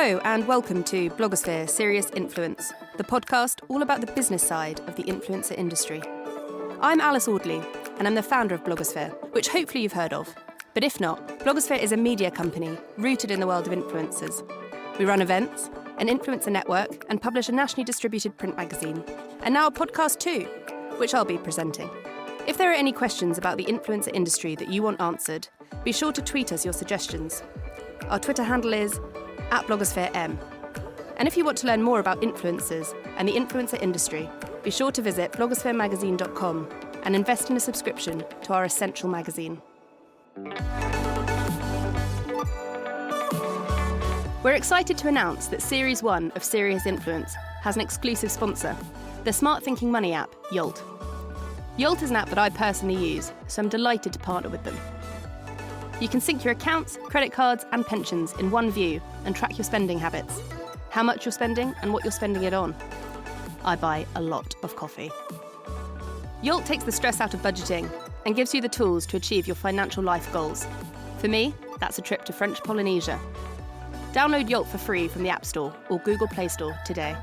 Hello and welcome to Blogosphere Serious Influence, the podcast all about the business side of the influencer industry. I'm Alice Audley and I'm the founder of Blogosphere, which hopefully you've heard of. But if not, Blogosphere is a media company rooted in the world of influencers. We run events, an influencer network, and publish a nationally distributed print magazine. And now a podcast too, which I'll be presenting. If there are any questions about the influencer industry that you want answered, be sure to tweet us your suggestions. Our Twitter handle is @BlogosphereM. And if you want to learn more about influencers and the influencer industry, be sure to visit blogosferemagazine.com and invest in a subscription to our essential magazine. We're excited to announce that Series 1 of Serious Influence has an exclusive sponsor, the smart thinking money app, Yolt. Yolt is an app that I personally use, so I'm delighted to partner with them. You can sync your accounts, credit cards, and pensions in one view and track your spending habits, how much you're spending and what you're spending it on. I buy a lot of coffee. Yolt takes the stress out of budgeting and gives you the tools to achieve your financial life goals. For me, that's a trip to French Polynesia. Download Yolt for free from the App Store or Google Play Store today.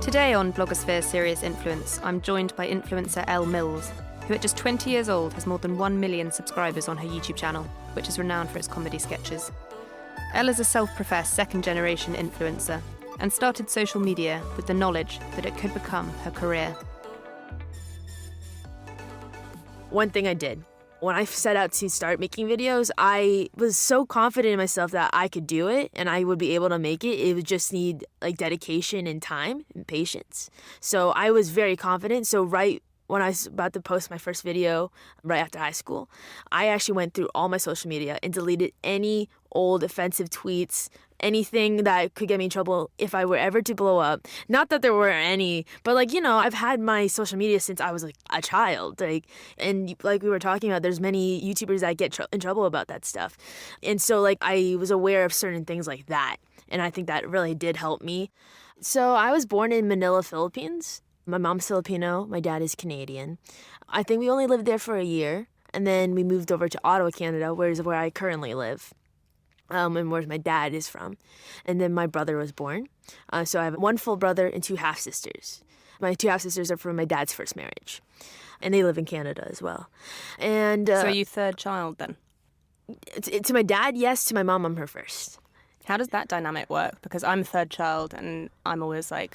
Today on Blogosphere Serious Influence, I'm joined by Influencer Elle Mills, who at just 20 years old has more than 1 million subscribers on her YouTube channel, which is renowned for its comedy sketches. Elle is a self-professed second-generation influencer and started social media with the knowledge that it could become her career. One thing I did, when I set out to start making videos, I was so confident in myself that I could do it and I would be able to make it. It would just need dedication and time and patience. So I was very confident. So right when I was about to post my first video right after high school, I actually went through all my social media and deleted any old offensive tweets, anything that could get me in trouble if I were ever to blow up. Not that there were any, but I've had my social media since I was a child. And like we were talking about, there's many YouTubers that get in trouble about that stuff. And so I was aware of certain things like that. And I think that really did help me. So I was born in Manila, Philippines. My mom's Filipino, my dad is Canadian. I think we only lived there for a year, and then we moved over to Ottawa, Canada, where I currently live, and where my dad is from. And then my brother was born. So I have one full brother and 2 half-sisters. My 2 half-sisters are from my dad's first marriage, and they live in Canada as well. And so are you third child then? To my dad, yes. To my mom, I'm her first. How does that dynamic work? Because I'm a third child, and I'm always kind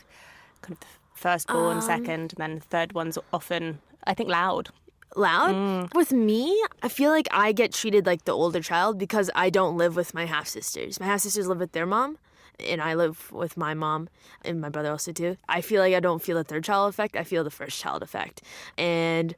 of firstborn, second, and then third one's often, I think, loud. Loud? With me, I feel like I get treated like the older child because I don't live with my half-sisters. My half-sisters live with their mom, and I live with my mom, and my brother also too. I feel like I don't feel the third child effect. I feel the first child effect. And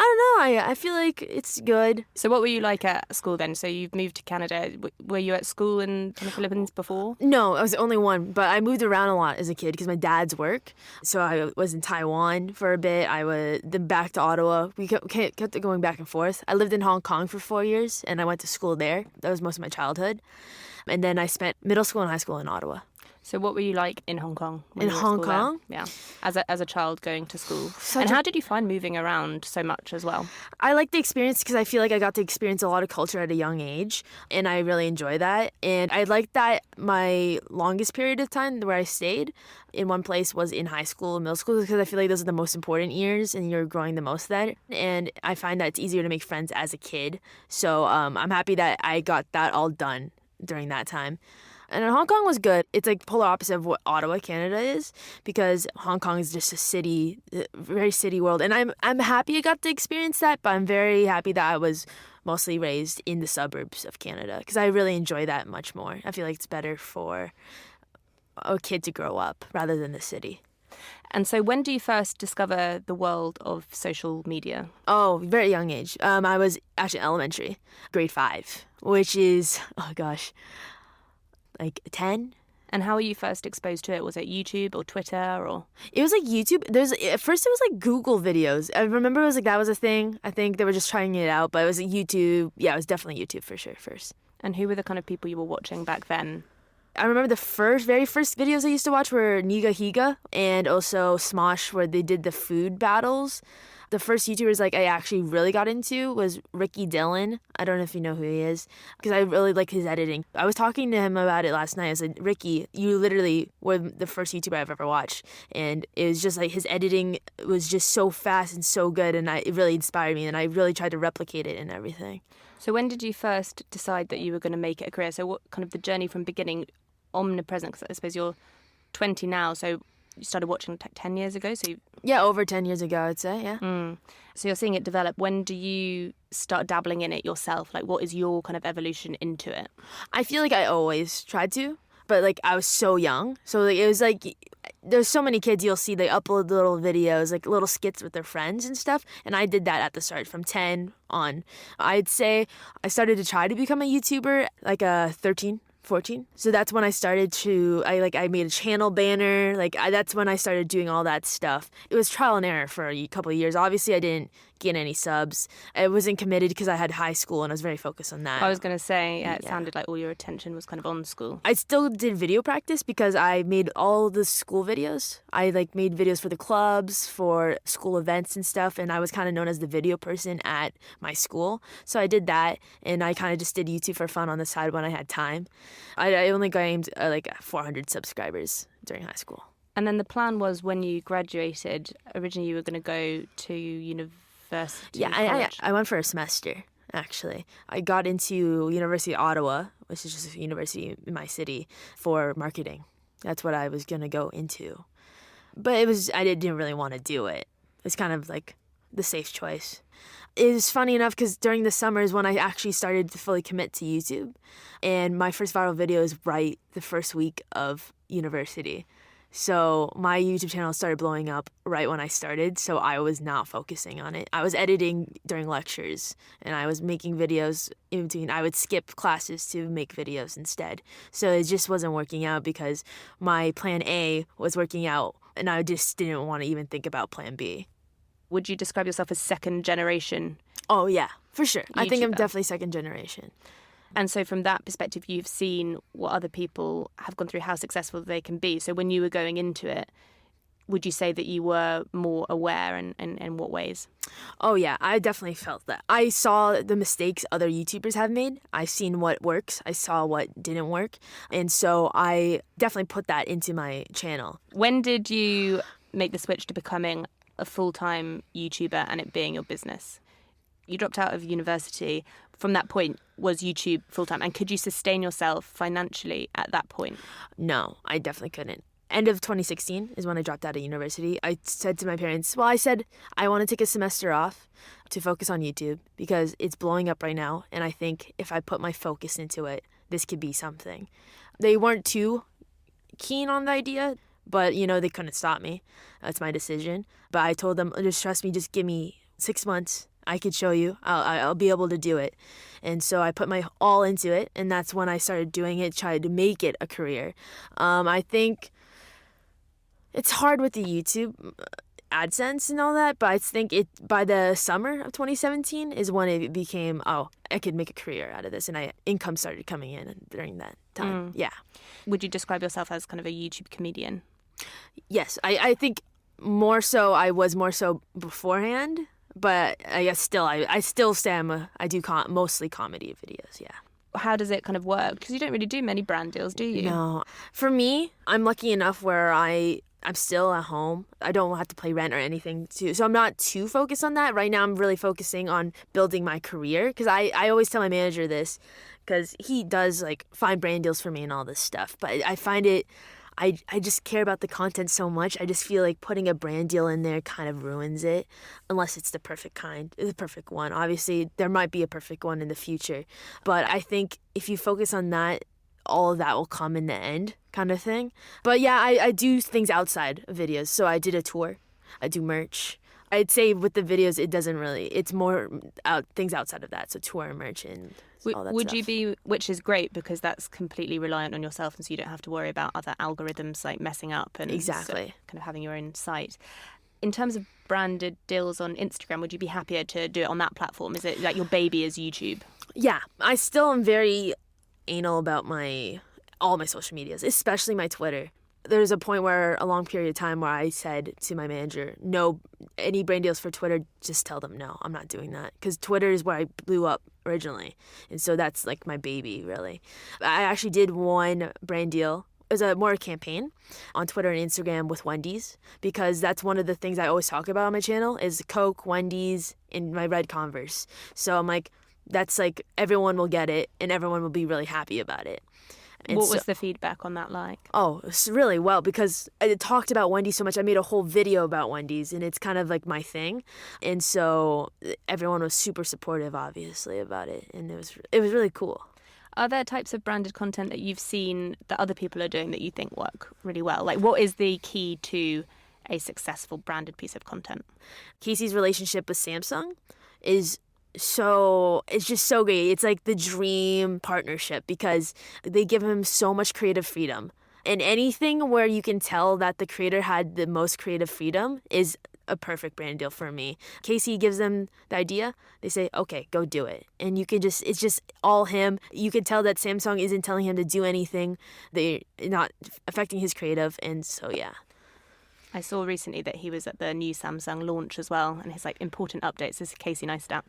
I don't know, I feel like it's good. So what were you like at school then? So you've moved to Canada. Were you at school in the Philippines before? No, I was the only one, but I moved around a lot as a kid because my dad's work. So I was in Taiwan for a bit. I was then back to Ottawa. We kept going back and forth. I lived in Hong Kong for 4 years, and I went to school there. That was most of my childhood. And then I spent middle school and high school in Ottawa. So what were you like in Hong Kong? In Hong Kong? Yeah, as a child going to school. And how did you find moving around so much as well? I like the experience because I feel like I got to experience a lot of culture at a young age, and I really enjoy that. And I like that my longest period of time where I stayed in one place was in high school and middle school because I feel like those are the most important years and you're growing the most then. And I find that it's easier to make friends as a kid. So I'm happy that I got that all done during that time. And Hong Kong was good. It's polar opposite of what Ottawa, Canada is, because Hong Kong is just a city, very city world. And I'm happy I got to experience that, but I'm very happy that I was mostly raised in the suburbs of Canada because I really enjoy that much more. I feel like it's better for a kid to grow up rather than the city. And so when do you first discover the world of social media? Oh, very young age. I was actually elementary, grade 5, which is, 10. And how were you first exposed to it? Was it YouTube or Twitter or? It was YouTube. At first it was Google videos. I remember it was that was a thing. I think they were just trying it out, but it was YouTube. Yeah, it was definitely YouTube for sure first. And who were the kind of people you were watching back then? I remember the very first videos I used to watch were Niga Higa and also Smosh, where they did the food battles. The first YouTubers like I actually really got into was Ricky Dillon. I don't know if you know who he is, because I really like his editing. I was talking to him about it last night. I said, Ricky, you literally were the first YouTuber I've ever watched. And it was just like his editing was just so fast and so good, and it really inspired me, and I really tried to replicate it and everything. So when did you first decide that you were going to make it a career? So what kind of the journey from beginning, omnipresent, because I suppose you're 20 now, so you started watching 10 years ago? Yeah, over 10 years ago, I'd say, yeah. So you're seeing it develop. When do you start dabbling in it yourself? Like, what is your kind of evolution into it? I feel like I always tried to, but like I was so young. So like, it was like, there's so many kids you'll see, they upload little videos, like little skits with their friends and stuff. And I did that at the start from 10 on. I'd say I started to try to become a YouTuber like 13, 14. So that's when I started to, I made a channel banner. That's when I started doing all that stuff. It was trial and error for a couple of years. Obviously, I didn't gain any subs. I wasn't committed because I had high school and I was very focused on that. I was going to say, it sounded like all your attention was kind of on school. I still did video practice because I made all the school videos. I made videos for the clubs, for school events and stuff, and I was kind of known as the video person at my school. So I did that, and I kind of just did YouTube for fun on the side when I had time. I only gained 400 subscribers during high school. And then the plan was when you graduated, originally you were going to go to university. Yeah, I went for a semester, actually. I got into University of Ottawa, which is just a university in my city, for marketing. That's what I was going to go into. But I didn't really want to do it. It's kind of like the safe choice. It was funny enough because during the summers when I actually started to fully commit to YouTube, and my first viral video is right the first week of university. So my YouTube channel started blowing up right when I started, so I was not focusing on it. I was editing during lectures, and I was making videos in between. I would skip classes to make videos instead. So it just wasn't working out because my plan A was working out, and I just didn't want to even think about plan B. Would you describe yourself as second generation? Oh, yeah, for sure. YouTuber? I think I'm definitely second generation. And so from that perspective, you've seen what other people have gone through, how successful they can be. So when you were going into it, would you say that you were more aware, and in what ways? Oh, yeah, I definitely felt that. I saw the mistakes other YouTubers have made. I've seen what works. I saw what didn't work. And so I definitely put that into my channel. When did you make the switch to becoming a full-time YouTuber and it being your business? You dropped out of university. From that point, was YouTube full-time? And could you sustain yourself financially at that point? No, I definitely couldn't. End of 2016 is when I dropped out of university. I said to my parents, I want to take a semester off to focus on YouTube because it's blowing up right now. And I think if I put my focus into it, this could be something. They weren't too keen on the idea, but, they couldn't stop me. That's my decision. But I told them, just trust me, just give me 6 months. I could show you. I'll be able to do it. And so I put my all into it, and that's when I started doing it, tried to make it a career. I think it's hard with the YouTube AdSense and all that, but I think by the summer of 2017 is when it became, I could make a career out of this, and income started coming in during that time. Yeah. Would you describe yourself as kind of a YouTube comedian? Yes, I think more so. I was more so beforehand. But I guess I still say I do mostly comedy videos, yeah. How does it kind of work? Because you don't really do many brand deals, do you? No. For me, I'm lucky enough where I'm still at home. I don't have to pay rent or anything, so I'm not too focused on that. Right now, I'm really focusing on building my career because I always tell my manager this because he does find brand deals for me and all this stuff. But I find it... I just care about the content so much. I just feel like putting a brand deal in there kind of ruins it unless it's the perfect one. Obviously, there might be a perfect one in the future. But I think if you focus on that, all of that will come in the end kind of thing. But yeah, I do things outside of videos. So I did a tour. I do merch. I'd say with the videos, it's more things outside of that. So tour and merch and all that Would stuff. you be, which is great because that's completely reliant on yourself, and so you don't have to worry about other algorithms messing up and Exactly. kind of having your own site. In terms of branded deals on Instagram, would you be happier to do it on that platform? Is it like your baby is YouTube? Yeah, I still am very anal about all my social medias, especially my Twitter. there was a point where a long period of time where I said to my manager, no, any brand deals for Twitter, just tell them no, I'm not doing that. Because Twitter is where I blew up originally. And so that's like my baby, really. I actually did one brand deal. It was more a campaign on Twitter and Instagram with Wendy's, because that's one of the things I always talk about on my channel is Coke, Wendy's, and my red Converse. So I'm like, that's like everyone will get it and everyone will be really happy about it. And what was the feedback on that like? Oh, it's really well, because I talked about Wendy's so much. I made a whole video about Wendy's, and it's kind of like my thing. And so everyone was super supportive, obviously, about it. And it was really cool. Are there types of branded content that you've seen that other people are doing that you think work really well? Like, what is the key to a successful branded piece of content? Casey's relationship with Samsung is it's just so great. It's like the dream partnership, because they give him so much creative freedom. And anything where you can tell that the creator had the most creative freedom is a perfect brand deal for me. Casey gives them the idea. They say, okay, go do it. And it's just all him. You can tell that Samsung isn't telling him to do anything. They're not affecting his creative. And so, yeah. I saw recently that he was at the new Samsung launch as well, and his like important updates. This is Casey Neistat.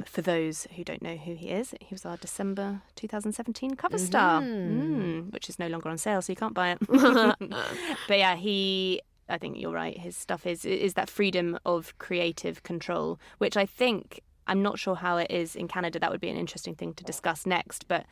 For those who don't know who he is, he was our December 2017 cover star, which is no longer on sale, so you can't buy it. But yeah, I think you're right. His stuff is that freedom of creative control, which I think, I'm not sure how it is in Canada. That would be an interesting thing to discuss next. But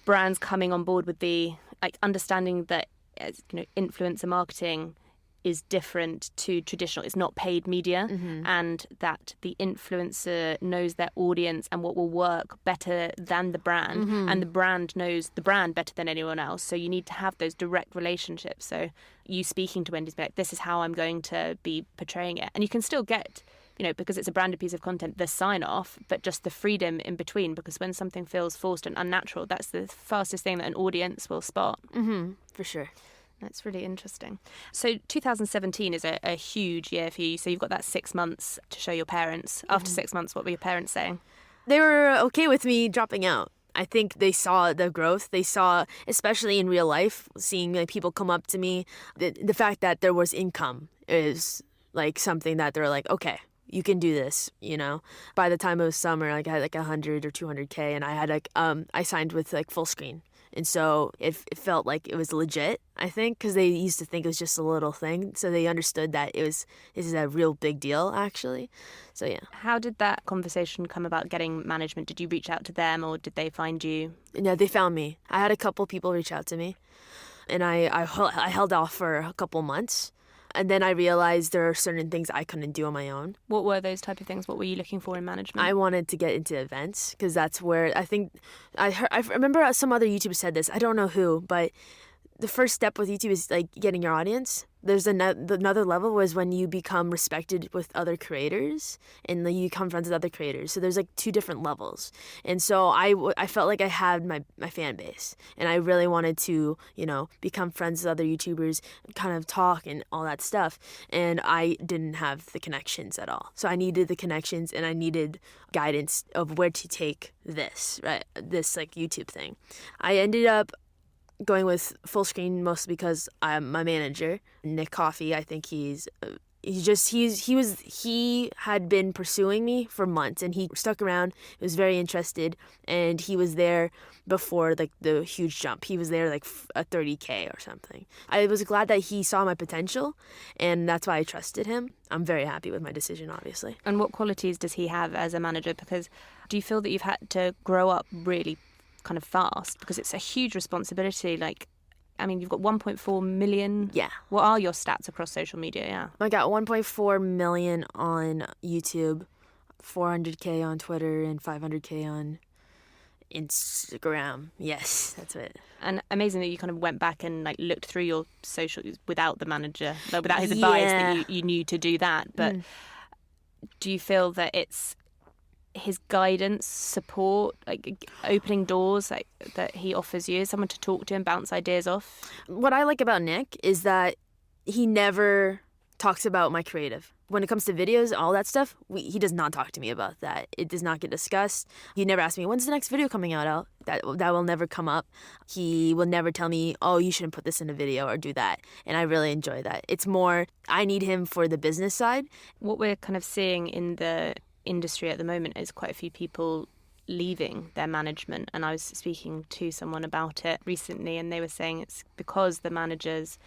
brands coming on board with the like understanding that, as you know, influencer marketing is different to traditional. It's not paid media, and that the influencer knows their audience and what will work better than the brand, and the brand knows the brand better than anyone else. So you need to have those direct relationships. So you speaking to Wendy's, be like, this is how I'm going to be portraying it. And you can still get, you know, because it's a branded piece of content, the sign off, but just the freedom in between, because when something feels forced and unnatural, that's the fastest thing that an audience will spot. For sure. That's really interesting. So 2017 is a huge year for you. So you've got that 6 months to show your parents. After 6 months, what were your parents saying? They were okay with me dropping out. I think they saw the growth. They saw, especially in real life, seeing like people come up to me. The fact that there was income is like something that they're like, okay, you can do this, you know. By the time it was summer, like I had like 100 or 200K, and I had like I signed with like full screen. And so it felt like it was legit, I think, because they used to think it was just a little thing. So they understood that this is a real big deal, actually. So, yeah. How did that conversation come about, getting management? Did you reach out to them, or did they find you? No, they found me. I had a couple people reach out to me, and I held off for a couple months. And then I realized there are certain things I couldn't do on my own. What were those type of things? What were you looking for in management? I wanted to get into events, because that's where I think I remember some other YouTuber said this. I don't know who, but the first step with YouTube is like getting your audience. There's another level was when you become respected with other creators, and you become friends with other creators. So there's like two different levels. And so I felt like I had my fan base, and I really wanted to, you know, become friends with other YouTubers, kind of talk and all that stuff. And I didn't have the connections at all. So I needed the connections, and I needed guidance of where to take this, right? This like YouTube thing. I ended up going with full screen mostly because I'm my manager, Nick Coffey. I think he had been pursuing me for months, and he stuck around. He was very interested, and he was there before like the huge jump. He was there like a 30K or something. I was glad that he saw my potential, and that's why I trusted him. I'm very happy with my decision, obviously. And what qualities does he have as a manager? Because do you feel that you've had to grow up really kind of fast, because it's a huge responsibility? Like, I mean, you've got 1.4 million. Yeah. What are your stats across social media? Yeah. I got 1.4 million on YouTube, 400K on Twitter, and 500K on Instagram. Yes, that's it. And amazing that you kind of went back and like looked through your socials without the manager, like, without his advice, that you knew to do that. But do you feel that it's his guidance, support, like opening doors, like that he offers you, someone to talk to and bounce ideas off? What I like about Nick is that he never talks about my creative. When it comes to videos, all that stuff, he does not talk to me about that. It does not get discussed. He never asks me, when's the next video coming out? That will never come up. He will never tell me, oh, you shouldn't put this in a video or do that. And I really enjoy that. It's more, I need him for the business side. What we're kind of seeing in the industry at the moment is quite a few people leaving their management. And I was speaking to someone about it recently, and they were saying it's because the managers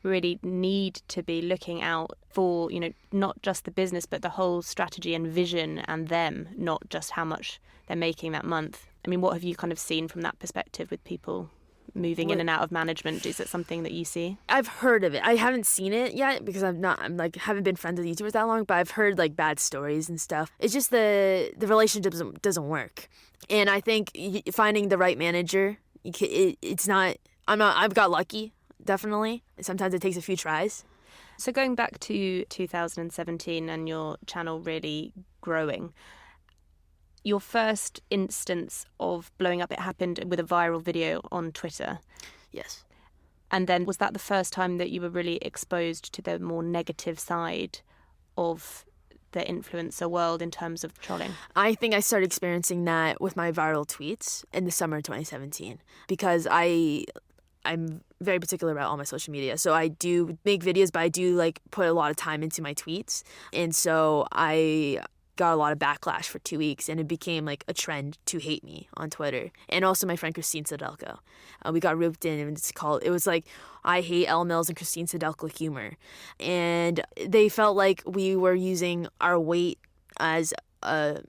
really need to be looking out for, not just the business, but the whole strategy and vision and them, not just how much they're making that month. I mean, what have you kind of seen from that perspective with people moving in and out of management? Is it something that you see? I've heard of it. I haven't seen it yet because haven't been friends with YouTubers that long, but I've heard like bad stories and stuff. It's just the relationship doesn't work. And I think finding the right manager, I've got lucky. Definitely. Sometimes it takes a few tries. So going back to 2017 and your channel really growing, your first instance of blowing up, it happened with a viral video on Twitter. Yes. And then was that the first time that you were really exposed to the more negative side of the influencer world in terms of trolling? I think I started experiencing that with my viral tweets in the summer of 2017 because I'm very particular about all my social media. So I do make videos, but I do put a lot of time into my tweets. And so I got a lot of backlash for 2 weeks, and it became a trend to hate me on Twitter. And also my friend Christine Sedelko. We got roped in, and it was I hate Elle Mills and Christine Sedelko humor. And they felt like we were using our weight as a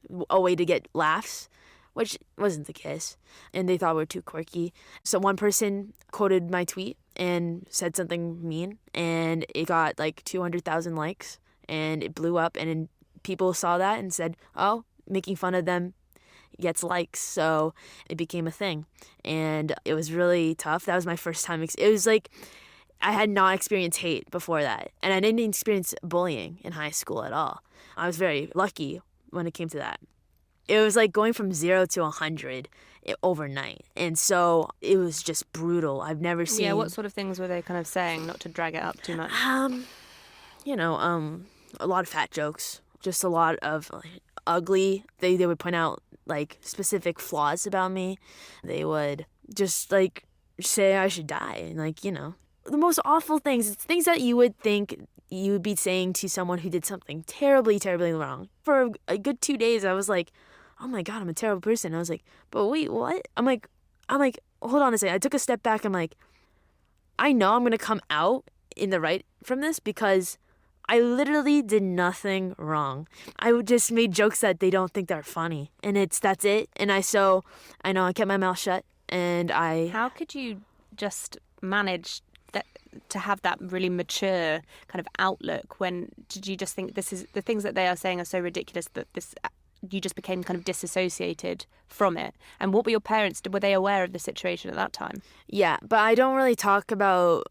way to get laughs, which wasn't the case, and they thought we were too quirky. So one person quoted my tweet and said something mean, and it got 200,000 likes, and it blew up, and people saw that and said, oh, making fun of them gets likes, so it became a thing, and it was really tough. That was my first time. It was I had not experienced hate before that, and I didn't experience bullying in high school at all. I was very lucky when it came to that. It was going going from 0 to 100 overnight. And so it was just brutal. I've never seen... Yeah, what sort of things were they kind of saying, not to drag it up too much? A lot of fat jokes. Just a lot of ugly. They would point out specific flaws about me. They would just say I should die. And the most awful things. It's things that you would think you would be saying to someone who did something terribly, terribly wrong. For a good 2 days, I was oh my God, I'm a terrible person. I was but wait, what? I'm hold on a second. I took a step back. I know I'm going to come out in the right from this because I literally did nothing wrong. I just made jokes that they don't think they're funny. And that's it. And I know I kept my mouth shut, and How could you just manage to have that really mature kind of outlook? When did you just think the things that they are saying are so ridiculous that you just became kind of disassociated from it? And what were your parents? Were they aware of the situation at that time? Yeah, but I don't really talk about,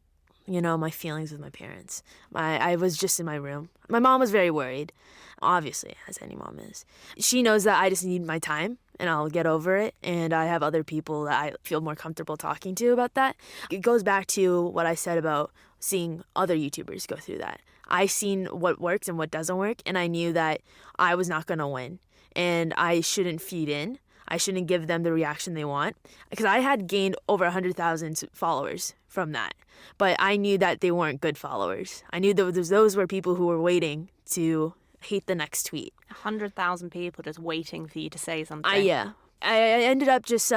my feelings with my parents. I was just in my room. My mom was very worried, obviously, as any mom is. She knows that I just need my time, and I'll get over it. And I have other people that I feel more comfortable talking to about that. It goes back to what I said about seeing other YouTubers go through that. I seen what works and what doesn't work, and I knew that I was not going to win. And I shouldn't feed in. I shouldn't give them the reaction they want. Because I had gained over 100,000 followers from that. But I knew that they weren't good followers. I knew those were people who were waiting to hate the next tweet. 100,000 people just waiting for you to say something. I ended up just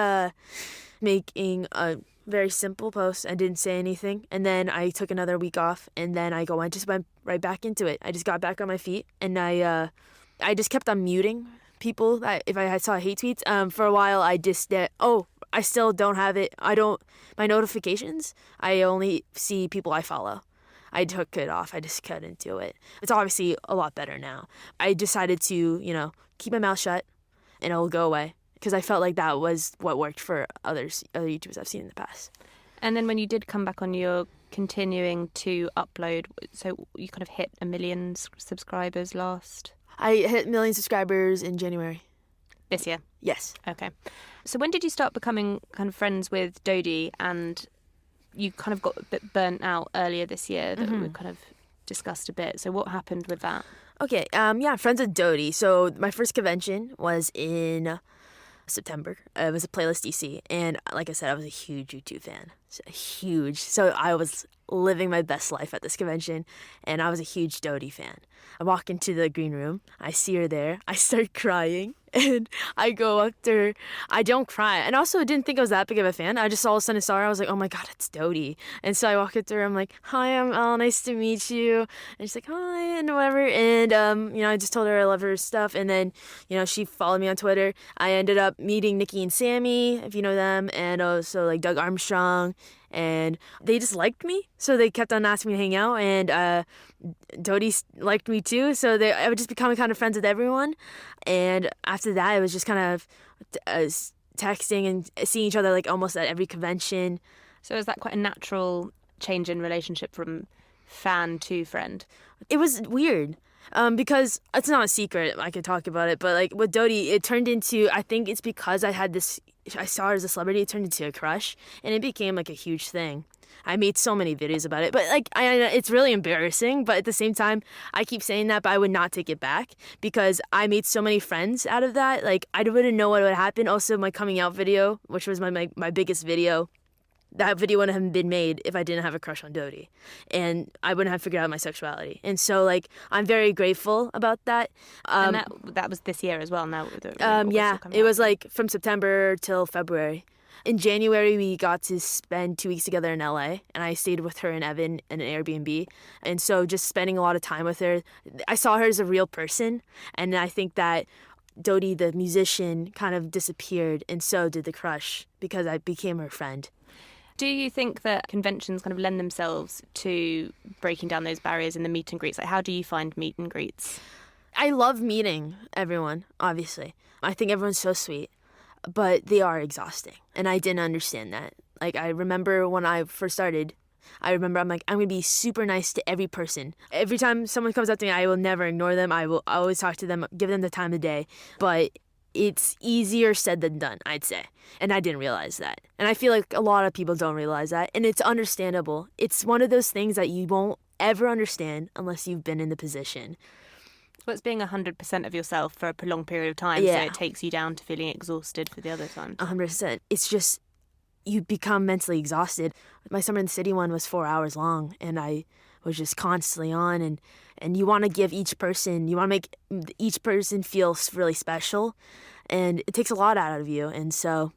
making a very simple post. I didn't say anything. And then I took another week off. And then I just went right back into it. I just got back on my feet. And I just kept on muting people that if I saw hate tweets. For a while, I just I still don't have it. My notifications, I only see people I follow. I took it off. I just couldn't do it. It's obviously a lot better now. I decided to, keep my mouth shut, and it'll go away because I felt like that was what worked for other YouTubers I've seen in the past. And then when you did come back on, you're continuing to upload. So you kind of hit 1 million subscribers last. I hit 1 million subscribers in January. This year? Yes. Okay. So when did you start becoming kind of friends with Dodie, and you kind of got a bit burnt out earlier this year that were kind of discussed a bit. So what happened with that? Okay, friends with Dodie. So my first convention was in September. It was a Playlist DC, and like I said, I was a huge YouTube fan. Huge. So I was living my best life at this convention, and I was a huge Dodie fan. I walk into the green room, I see her there, I start crying, and I go up to her. I don't cry, and also didn't think I was that big of a fan. I just all of a sudden saw her, I was like, oh my god, it's Dodie. And so I walk up to her, I'm like, hi, I'm Elle, nice to meet you. And she's like, hi, and whatever. And I just told her I love her stuff, and then she followed me on Twitter. I ended up meeting Nikki and Sammy, if you know them, and also like Doug Armstrong. And they just liked me, so they kept on asking me to hang out, and Dodie liked me too, so I would just become kind of friends with everyone. And after that, it was just kind of texting and seeing each other like almost at every convention. So is that quite a natural change in relationship from fan to friend? It was weird. Because it's not a secret, I could talk about it, but like with Dodie, it turned into, I think it's because I saw her as a celebrity, it turned into a crush, and it became like a huge thing. I made so many videos about it, but like it's really embarrassing, but at the same time, I keep saying that, but I would not take it back because I made so many friends out of that. Like I wouldn't know what would happen. Also, my coming out video, which was my biggest video, that video wouldn't have been made if I didn't have a crush on Dodie, and I wouldn't have figured out my sexuality. And so, like, I'm very grateful about that. And that was this year as well. Now, it was like from September till February. In January, we got to spend 2 weeks together in LA, and I stayed with her and Evan in an Airbnb. And so, just spending a lot of time with her, I saw her as a real person, and I think that Dodie, the musician, kind of disappeared, and so did the crush because I became her friend. Do you think that conventions kind of lend themselves to breaking down those barriers in the meet and greets? Like, how do you find meet and greets? I love meeting everyone, obviously. I think everyone's so sweet, but they are exhausting, and I didn't understand that. Like, I remember when I first started, I'm like, I'm going to be super nice to every person. Every time someone comes up to me, I will never ignore them. I will always talk to them, give them the time of day, but it's easier said than done, I'd say. And I didn't realize that. And I feel like a lot of people don't realize that. And it's understandable. It's one of those things that you won't ever understand unless you've been in the position. Well, it's being 100% of yourself for a prolonged period of time, so it takes you down to feeling exhausted for the other times. 100%. It's just, you become mentally exhausted. My Summer in the City one was 4 hours long, and I was just constantly on, and you want to give each person, you want to make each person feel really special, and it takes a lot out of you. And so,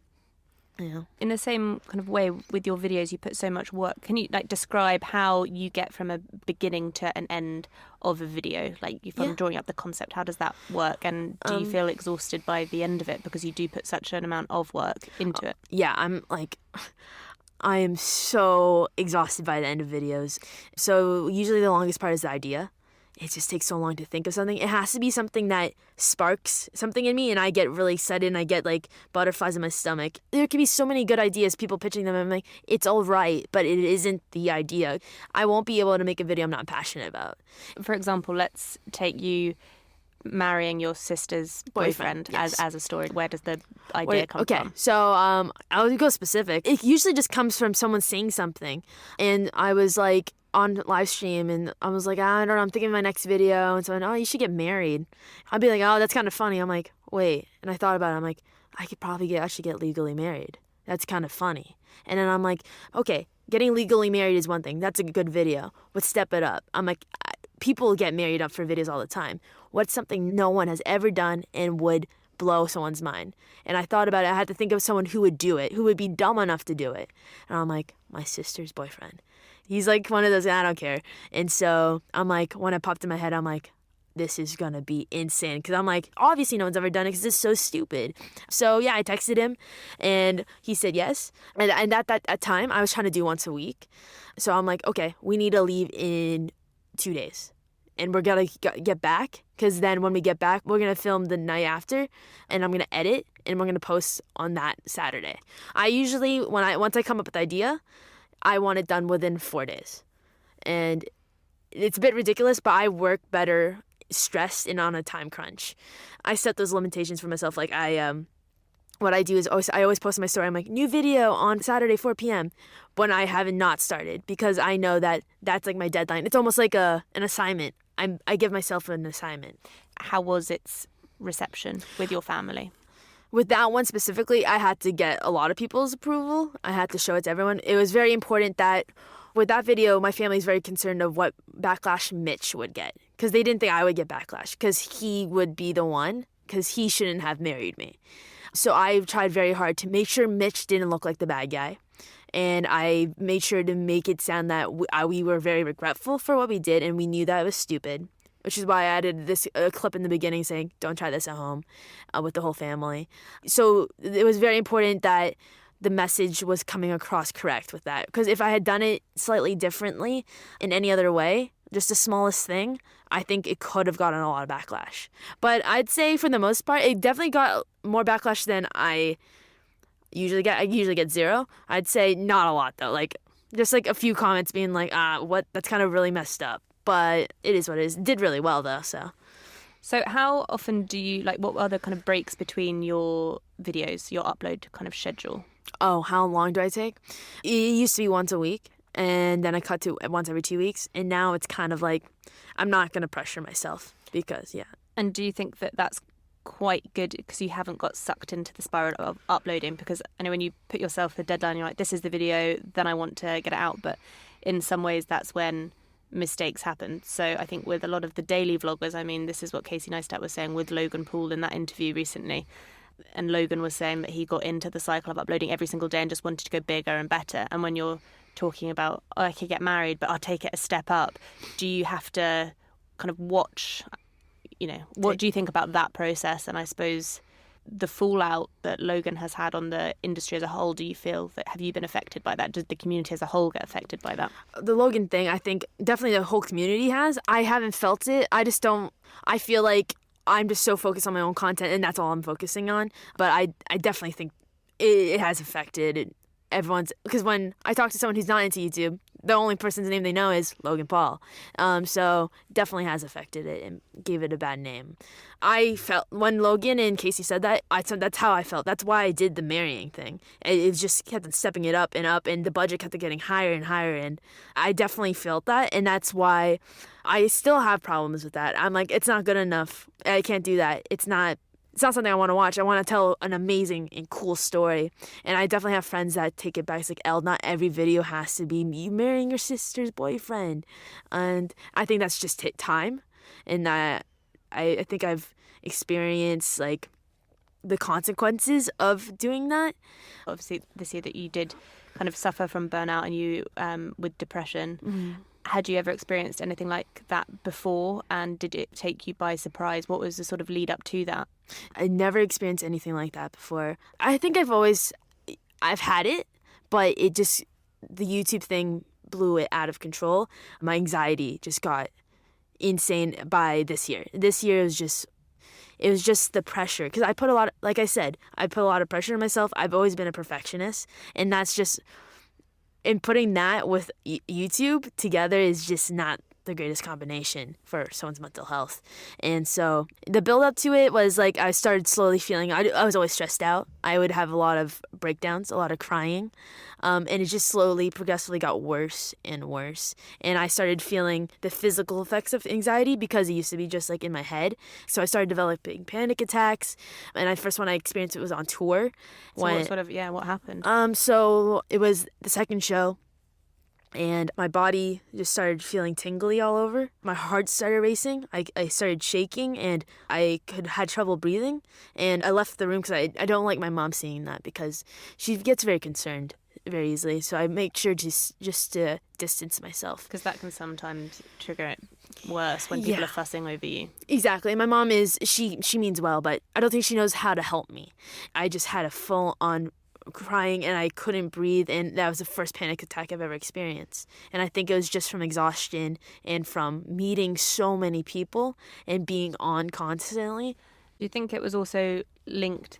in the same kind of way with your videos, you put so much work. Can you describe how you get from a beginning to an end of a video? Like, from drawing up the concept, how does that work? And do you feel exhausted by the end of it because you do put such an amount of work into it? Yeah, I am so exhausted by the end of videos. So usually the longest part is the idea. It just takes so long to think of something. It has to be something that sparks something in me, and I get really excited, and I get like butterflies in my stomach. There can be so many good ideas, people pitching them, and I'm like, it's all right, but it isn't the idea. I won't be able to make a video I'm not passionate about. For example, let's take you marrying your sister's boyfriend yes. as a story. Where does the idea come from? Okay, so I'll go specific. It usually just comes from someone saying something, and I was like on live stream, and I was like, I don't know, I'm thinking of my next video, and someone, you should get married. I'd be like, oh, that's kind of funny. I'm like, wait, and I thought about it. I'm like, I should get legally married. That's kind of funny. And then I'm like, okay, getting legally married is one thing. That's a good video. Let's step it up. I'm like, people get married up for videos all the time. What's something no one has ever done and would blow someone's mind? And I thought about it. I had to think of someone who would do it, who would be dumb enough to do it. And I'm like, my sister's boyfriend. He's like one of those, I don't care. And so I'm like, when it popped in my head, I'm like, this is going to be insane. Because I'm like, obviously no one's ever done it because it's so stupid. So yeah, I texted him and he said yes. And at that time, I was trying to do once a week. So I'm like, okay, we need to leave in 2 days. And we're going to get back, because then when we get back, we're going to film the night after, and I'm going to edit, and we're going to post on that Saturday. I usually, once I come up with the idea, I want it done within 4 days. And it's a bit ridiculous, but I work better stressed and on a time crunch. I set those limitations for myself. Like what I do is I always post on my story. I'm like, new video on Saturday, 4 p.m. when I haven't not started, because I know that that's like my deadline. It's almost like an assignment. I give myself an assignment. How was its reception with your family? With that one specifically, I had to get a lot of people's approval. I had to show it to everyone. It was very important that with that video, my family's very concerned of what backlash Mitch would get, because they didn't think I would get backlash, because he would be the one, because he shouldn't have married me. So I tried very hard to make sure Mitch didn't look like the bad guy. And I made sure to make it sound that we were very regretful for what we did, and we knew that it was stupid, which is why I added this clip in the beginning saying, don't try this at home with the whole family. So it was very important that the message was coming across correct with that. Because if I had done it slightly differently in any other way, just the smallest thing, I think it could have gotten a lot of backlash. But I'd say for the most part, it definitely got more backlash than I usually get. I usually get zero. I'd say not a lot though. Like just like a few comments being like, what? That's kind of really messed up. But it is what it is. It did really well though, so. So how often do you, like, what are the kind of breaks between your videos, your upload kind of schedule? Oh, how long do I take? It used to be once a week, and then I cut to once every 2 weeks, and now it's kind of like I'm not going to pressure myself because, yeah. And do you think that that's quite good because you haven't got sucked into the spiral of uploading? Because I know when you put yourself a deadline, you're like, this is the video, then I want to get it out. But in some ways, that's when mistakes happen. So I think with a lot of the daily vloggers, I mean, this is what Casey Neistat was saying with Logan Paul in that interview recently. And Logan was saying that he got into the cycle of uploading every single day and just wanted to go bigger and better. And when you're talking about, oh, I could get married, but I'll take it a step up, do you have to kind of watch, you know, what do you think about that process? And I suppose the fallout that Logan has had on the industry as a whole, do you feel that, have you been affected by that? Did the community as a whole get affected by that? The Logan thing, I think definitely the whole community has. I haven't felt it. I feel like I'm just so focused on my own content and that's all I'm focusing on. But I definitely think it has affected everyone's, because when I talk to someone who's not into YouTube, the only person's name they know is Logan Paul. So definitely has affected it and gave it a bad name. I felt when Logan and Casey said that, that's how I felt. That's why I did the marrying thing. It just kept stepping it up, and the budget kept getting higher and higher. And I definitely felt that, and that's why I still have problems with that. I'm like, it's not good enough. I can't do that. It's not something I want to watch. I want to tell an amazing and cool story. And I definitely have friends that take it back. It's like, Elle, not every video has to be you marrying your sister's boyfriend. And I think that's just time. And I think I've experienced like the consequences of doing that. Obviously, this year that you did kind of suffer from burnout and you with depression. Mm-hmm. Had you ever experienced anything like that before, and did it take you by surprise? What was the sort of lead up to that? I never experienced anything like that before. I think I've had it, but the YouTube thing blew it out of control. My anxiety just got insane by this year. This year it was just the pressure, because I put a lot of pressure on myself. I've always been a perfectionist, and that's just, and putting that with YouTube together is just not the greatest combination for someone's mental health. And so the build up to it was like I started slowly feeling, I was always stressed out. I would have a lot of breakdowns, a lot of crying. And it just slowly, progressively got worse and worse. And I started feeling the physical effects of anxiety because it used to be just like in my head. So I started developing panic attacks. And the first one I experienced it was on tour. So what happened? So it was the second show. And my body just started feeling tingly all over. My heart started racing. I started shaking, and I had trouble breathing. And I left the room because I don't like my mom seeing that, because she gets very concerned very easily. So I make sure just to distance myself. Because that can sometimes trigger it worse when people are fussing over you. Exactly. My mom she means well, but I don't think she knows how to help me. I just had a full-on crying, and I couldn't breathe, and that was the first panic attack I've ever experienced. And I think it was just from exhaustion and from meeting so many people and being on constantly. Do you think it was also linked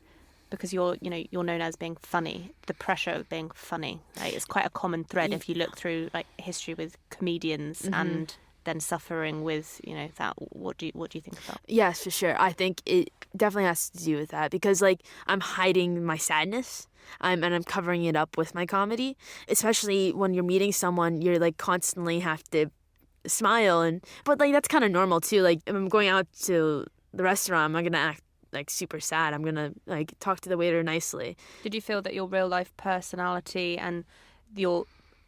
because you're known as being funny, the pressure of being funny? Like, it's quite a common thread if you look through like history with comedians, mm-hmm. and then suffering with, that. What do you think about? Yes, for sure. I think it definitely has to do with that because like I'm hiding my sadness. And I'm covering it up with my comedy, especially when you're meeting someone, you're like constantly have to smile but like that's kind of normal too. Like if I'm going out to the restaurant, I'm not gonna act like super sad. I'm gonna like talk to the waiter nicely. Did you feel that your real life personality and your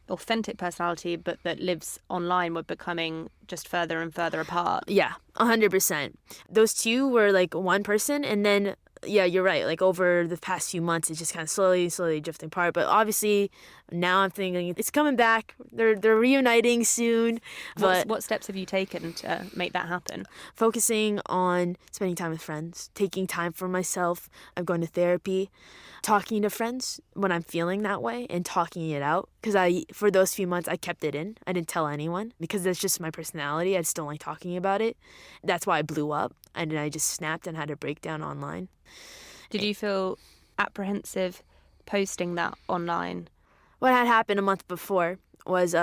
authentic personality but that lives online were becoming just further and further apart? Yeah, 100%. Those two were like one person, and then yeah, you're right. Like over the past few months, it's just kind of slowly drifting apart. But obviously, now I'm thinking it's coming back. They're reuniting soon. But what steps have you taken to make that happen? Focusing on spending time with friends, taking time for myself. I'm going to therapy, talking to friends when I'm feeling that way, and talking it out. Because for those few months, I kept it in. I didn't tell anyone because that's just my personality. I just don't like talking about it. That's why I blew up, and then I just snapped and had a breakdown online. Did you feel apprehensive posting that online? What had happened a month before was,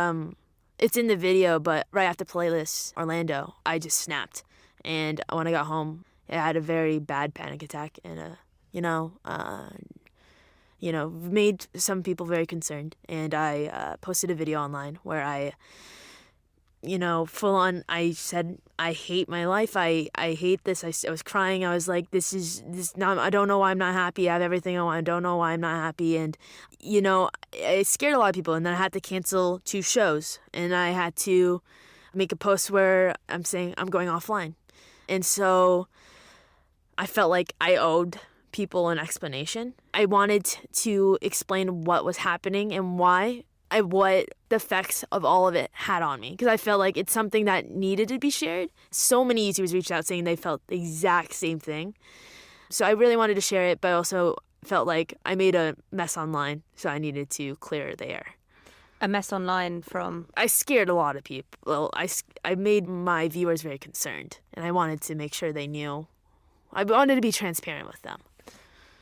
it's in the video, but right after Playlist Orlando, I just snapped. And when I got home, I had a very bad panic attack and, made some people very concerned. And I posted a video online where I, full on, I said, I hate my life. I hate this. I was crying. I was like, this not, I don't know why I'm not happy. I have everything I want. I don't know why I'm not happy. And, it scared a lot of people. And then I had to cancel 2 shows. And I had to make a post where I'm saying I'm going offline. And so I felt like I owed people an explanation. I wanted to explain what was happening and why. What the effects of all of it had on me, because I felt like it's something that needed to be shared. So many YouTubers reached out saying they felt the exact same thing. So I really wanted to share it, but I also felt like I made a mess online, so I needed to clear the air. A mess online from? I scared a lot of people. I made my viewers very concerned, and I wanted to make sure they knew. I wanted to be transparent with them.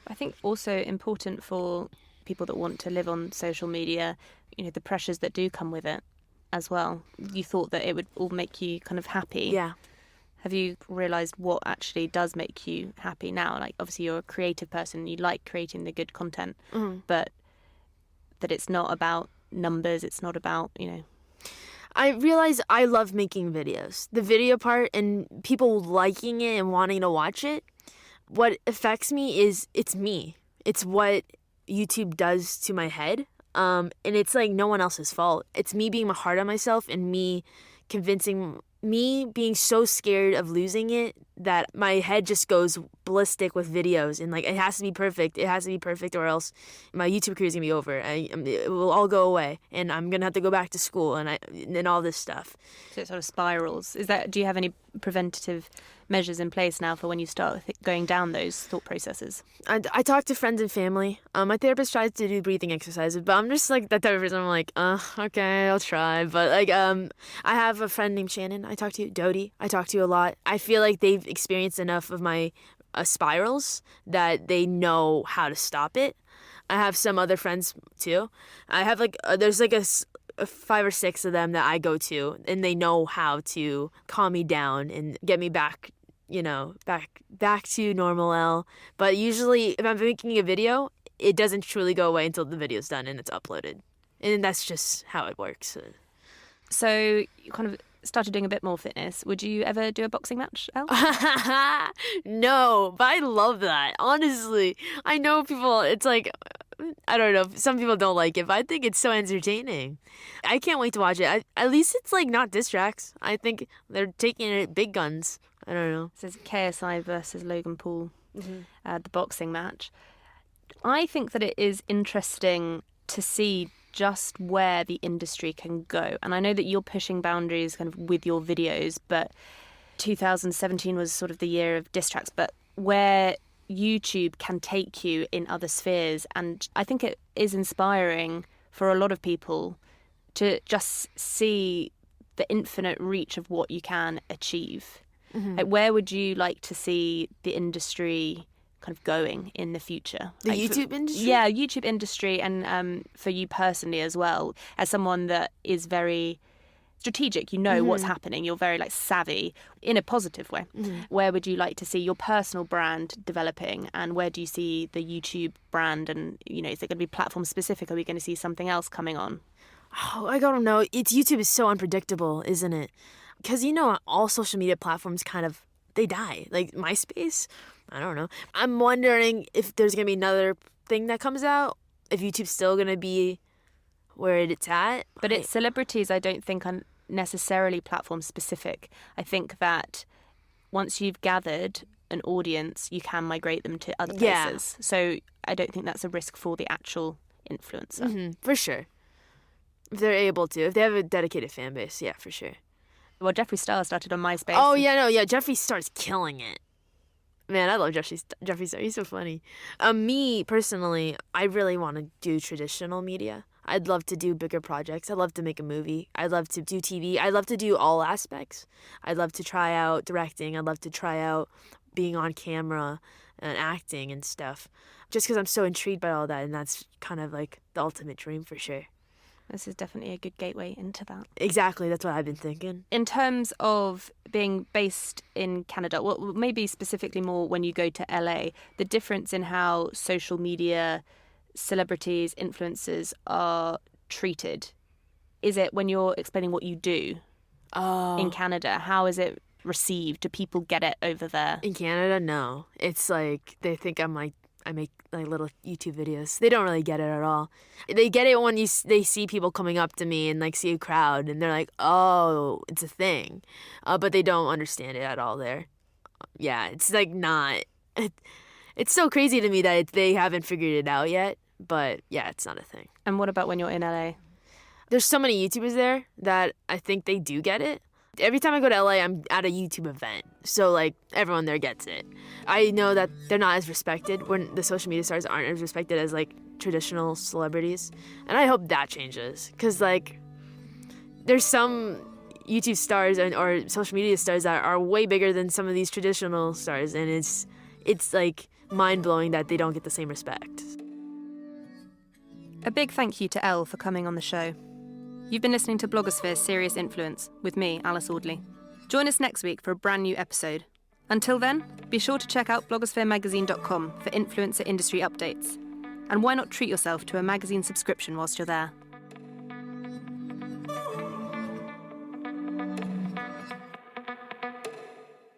I think also important for people that want to live on social media, the pressures that do come with it as well. You thought that it would all make you kind of happy. Yeah. Have you realised what actually does make you happy now? Like, obviously you're a creative person, you like creating the good content, but that it's not about numbers, it's not about, I realize I love making videos. The video part and people liking it and wanting to watch it, what affects me is it's me. It's what YouTube does to my head. And it's like no one else's fault. It's me being hard on myself and me being so scared of losing it that my head just goes ballistic with videos and like it has to be perfect. It has to be perfect or else my YouTube career is gonna be over. It will all go away and I'm gonna have to go back to school and all this stuff. So it sort of spirals. Do you have any preventative measures in place now for when you start going down those thought processes? I talk to friends and family. My therapist tries to do breathing exercises, but I'm just like that type of person. I'm like, okay, I'll try. But like, I have a friend named Shannon. I talk to Dodie. I talk to a lot. I feel like they've experienced enough of my spirals that they know how to stop it. I have some other friends too. I have like there's like a 5 or 6 of them that I go to, and they know how to calm me down and get me back. Back to normal Elle. But usually if I'm making a video, it doesn't truly go away until the video's done and it's uploaded. And that's just how it works. So you kind of started doing a bit more fitness. Would you ever do a boxing match, Elle? No, but I love that. Honestly, I know people, it's like, I don't know, some people don't like it, but I think it's so entertaining. I can't wait to watch it. At least it's like not diss tracks. I think they're taking it big guns. I don't know. It says KSI versus Logan Paul, the boxing match. I think that it is interesting to see just where the industry can go. And I know that you're pushing boundaries kind of with your videos, but 2017 was sort of the year of diss tracks, but where YouTube can take you in other spheres. And I think it is inspiring for a lot of people to just see the infinite reach of what you can achieve. Like, where would you like to see the industry kind of going in the future? The YouTube industry? Yeah, YouTube industry, and for you personally as well, as someone that is very strategic, you know what's happening, you're very like savvy in a positive way. Where would you like to see your personal brand developing, and where do you see the YouTube brand, and is it going to be platform specific? Are we going to see something else coming on? Oh, I don't know. YouTube is so unpredictable, isn't it? Because all social media platforms they die. Like MySpace, I don't know. I'm wondering if there's going to be another thing that comes out, if YouTube's still going to be where it's at. But it's celebrities, I don't think are necessarily platform specific. I think that once you've gathered an audience, you can migrate them to other places. So I don't think that's a risk for the actual influencer. For sure. If they're able to. If they have a dedicated fan base, yeah, for sure. Well, Jeffree Star started on MySpace. Oh, yeah, Jeffree Star's killing it. Man, I love Jeffree Star. He's so funny. Me, personally, I really want to do traditional media. I'd love to do bigger projects. I'd love to make a movie. I'd love to do TV. I'd love to do all aspects. I'd love to try out directing. I'd love to try out being on camera and acting and stuff. Just because I'm so intrigued by all that, and that's kind of like the ultimate dream for sure. This is definitely a good gateway into that. Exactly, that's what I've been thinking. In terms of being based in Canada, well, maybe specifically more when you go to LA, the difference in how social media celebrities, influencers are treated, is it when you're explaining what you do in Canada? How is it received? Do people get it over there? In Canada, no. It's like they think I make like little YouTube videos. They don't really get it at all. They get it when they see people coming up to me and like see a crowd, and they're like, oh, it's a thing. But they don't understand it at all there. Yeah, it's like not. It's so crazy to me that they haven't figured it out yet. But yeah, it's not a thing. And what about when you're in LA? There's so many YouTubers there that I think they do get it. Every time I go to LA, I'm at a YouTube event. So, like, everyone there gets it. I know that they're not as respected when the social media stars aren't as respected as, like, traditional celebrities. And I hope that changes. Because, like, there's some YouTube stars or social media stars that are way bigger than some of these traditional stars. And it's like, mind-blowing that they don't get the same respect. A big thank you to Elle for coming on the show. You've been listening to Blogosphere's Serious Influence with me, Alice Audley. Join us next week for a brand new episode. Until then, be sure to check out blogospheremagazine.com for influencer industry updates. And why not treat yourself to a magazine subscription whilst you're there?